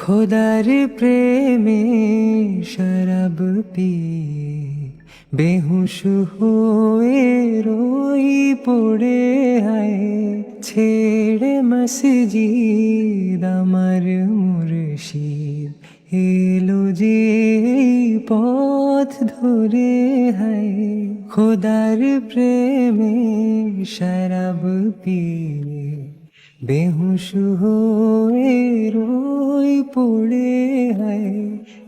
খোদার প্রেমে শরাব পিয়ে বেহুশ হয়ে রোই পড়ে হায় ছেড়ে মসজিদ আমার মুর্শিদ এলো যে এই পথ ধরে হায় খোদার প্রেমে শরাব পিয়ে বেহুশ হয়ে রোই পড়ে হায়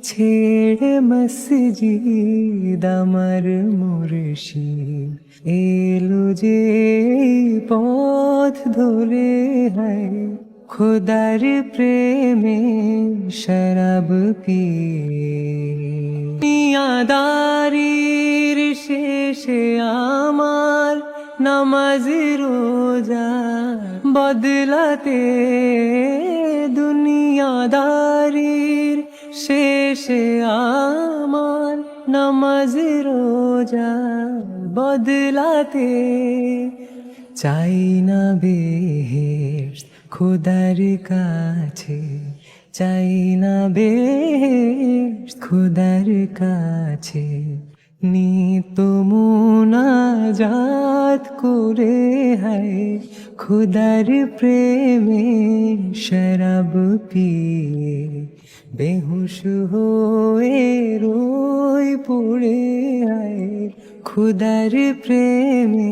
ছেড়ে মসজিদ আমার মুর্শিদ এলো যে পথ ধরে হায় খোদার প্রেমে শরাব পিয়ে দুনিয়াদারির শেষে আমার নামাজ রোজা বদলাতে দুনিয়াদারির শেষে আমার নামাজ রোজা বদলাতে চাই না বেহেশত খোদার কাছে চাই না বেহেশত খোদার কাছে নিত মুনাজাত করে হায় খোদার প্রেমে শরাব পিয়ে বেহুশ হয়ে রোই পড়ে হায় খোদার প্রেমে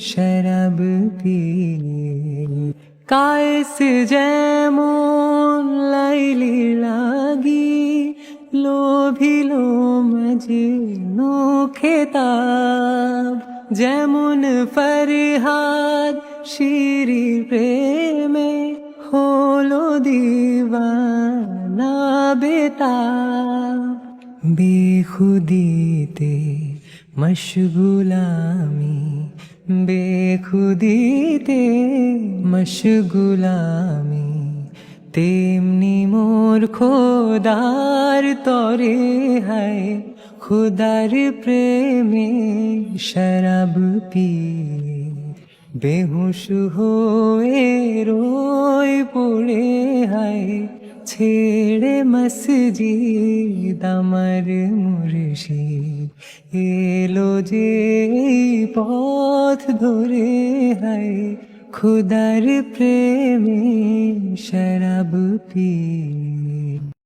শরাব পিয়ে কায়েস যেমন লাইলি লাগি লোভিল মজনু খেতাব যেমন ফরহাদ শিরির প্রেমে হলো দিওয়ানা বেতাব বেখুদিতে মশগুল আমি বেখুদিতে মশগুল আমি তেমনি মোর খোদার তরে হায় খোদার প্রেমে শরাব পিয়ে বেহুশ হয়ে রোই পড়ে হায় ছেড়ে মসজিদ আমার মুর্শিদ এলো যে পথ ধরে হায় খোদার প্রেমে শরাব পিয়ে